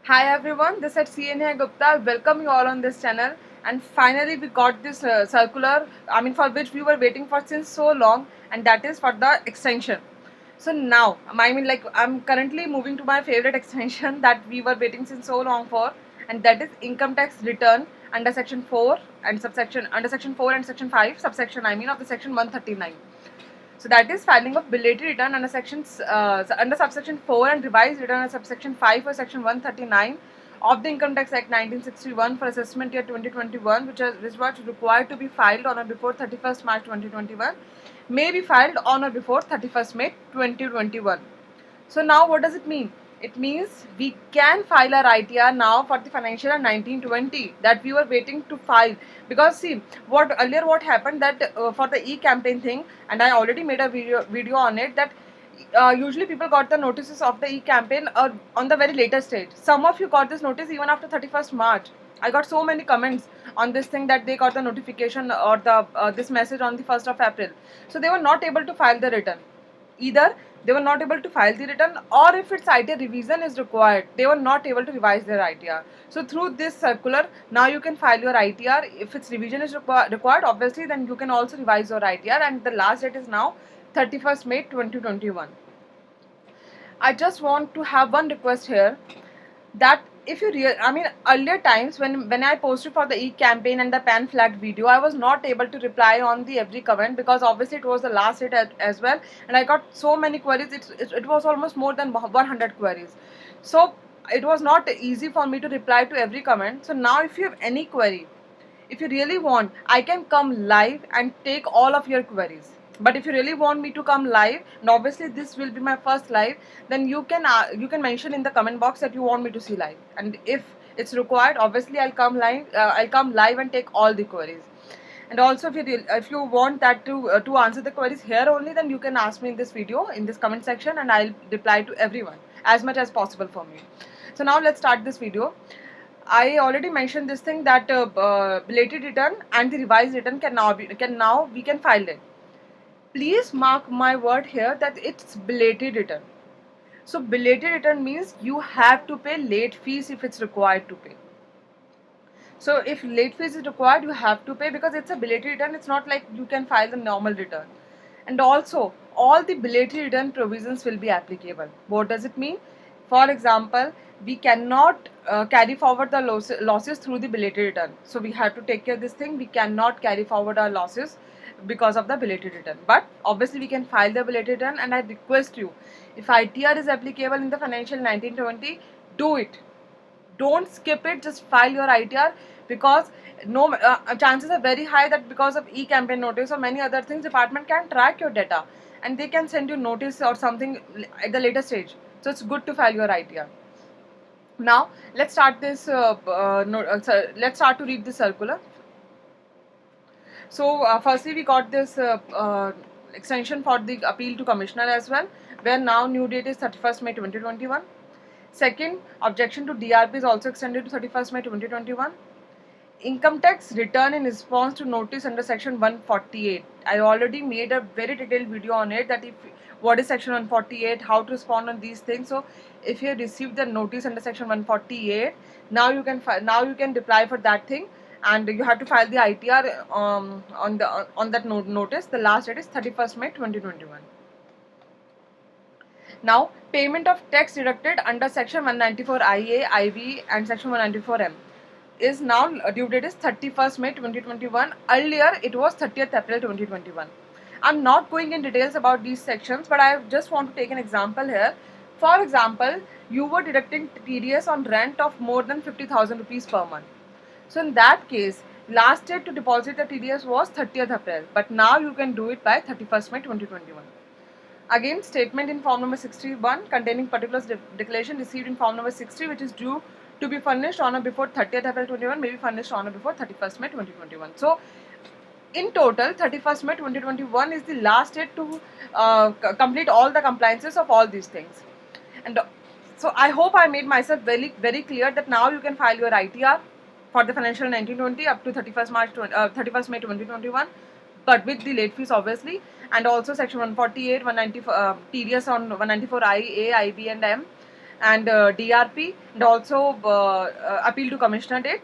Hi everyone, this is CNA Gupta. Welcome you all on this channel. And finally, we got this circular. For which we were waiting for since so long, and that is for the extension. So now, I'm currently moving to my favorite extension that we were waiting since so long for, and that is income tax return under section 4 and subsection under section 4 and section 5 subsection of the section 139. So that is filing of belated return under under subsection 4 and revised return under subsection 5 or section 139 of the Income Tax Act 1961 for assessment year 2021, which was required to be filed on or before 31st March 2021, may be filed on or before 31st May 2021. So now what does it mean? It means we can file our ITR now for the financial year 1920 that we were waiting to file. Because see, what happened that for the e-campaign thing, and I already made a video on it, that usually people got the notices of the e-campaign on the very later stage. Some of you got this notice even after 31st March. I got so many comments on this thing that they got the notification or the this message on the 1st of April. So they were not able to file the return. Either they were not able to file the return, or if its ITR revision is required, they were not able to revise their ITR. So through this circular, now you can file your ITR. If its revision is required, obviously, then you can also revise your ITR, and the last date is now 31st May 2021. I just want to have one request here, that if you earlier times when I posted for the e-campaign and the pan flag video, I was not able to reply on the every comment, because obviously it was the last date as well, and I got so many queries. It was almost more than 100 queries, so it was not easy for me to reply to every comment. So now if you have any query, if you really want, I can come live and take all of your queries. But if you really want me to come live, and obviously this will be my first live, then you can mention in the comment box that you want me to see live, and if it's required, obviously I'll come live. I'll come live and take all the queries. And also, if you want that to answer the queries here only, then you can ask me in this video, in this comment section, and I'll reply to everyone as much as possible for me. So now let's start this video. I already mentioned this thing that belated return and the revised return we can file it. Please mark my word here that it's belated return. So belated return means you have to pay late fees if it's required to pay. So if late fees is required, you have to pay, because it's a belated return. It's not like you can file the normal return. And also, all the belated return provisions will be applicable. What does it mean? For example, we cannot carry forward the losses through the belated return. So we have to take care of this thing. We cannot carry forward our losses because of the belated return. But obviously we can file the belated return, and I request you, if ITR is applicable in the financial 1920, do it. Don't skip it, just file your ITR, because no chances are very high that because of e-campaign notice or many other things, department can track your data and they can send you notice or something at the later stage. So it's good to file your ITR. Now let's start this let's start to read the circular. So firstly, we got this extension for the appeal to commissioner as well, where now new date is 31st May 2021. Second, objection to DRP is also extended to 31st May 2021. Income tax return in response to notice under section 148. I already made a very detailed video on it, that if what is section 148, how to respond on these things. So if you received the notice under section 148, now you can reply for that thing, and you have to file the ITR on that notice. The last date is 31st May 2021. Now, payment of tax deducted under section 194 IA, IB and section 194M is now due date is 31st May 2021. Earlier it was 30th April 2021. I'm not going in details about these sections, but I just want to take an example here. For example, you were deducting TDS on rent of more than 50,000 rupees per month. So in that case, last date to deposit the TDS was 30th April, but now you can do it by 31st May 2021. Again, statement in form number 61 containing particulars declaration received in form number 60, which is due to be furnished on or before 30th April 21, may be furnished on or before 31st May 2021. So in total, 31st May 2021 is the last date to complete all the compliances of all these things. And so I hope I made myself very, very clear that now you can file your ITR for the financial 1920 up to 31st May 2021, but with the late fees obviously, and also section 148, 190 TDS on 194 I, A, IB and M, and DRP, and also appeal to commissioner date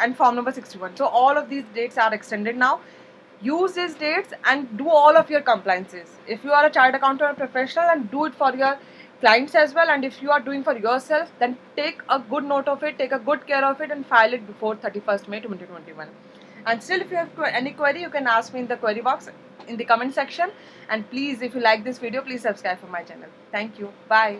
and form number 61. So all of these dates are extended now. Use these dates and do all of your compliances. If you are a chartered accountant or professional, and do it for your clients as well, and if you are doing for yourself, then take a good note of it, take a good care of it, and file it before 31st May 2021. And still, if you have any query, you can ask me in the query box in the comment section. And please, if you like this video, please subscribe for my channel. Thank you. Bye.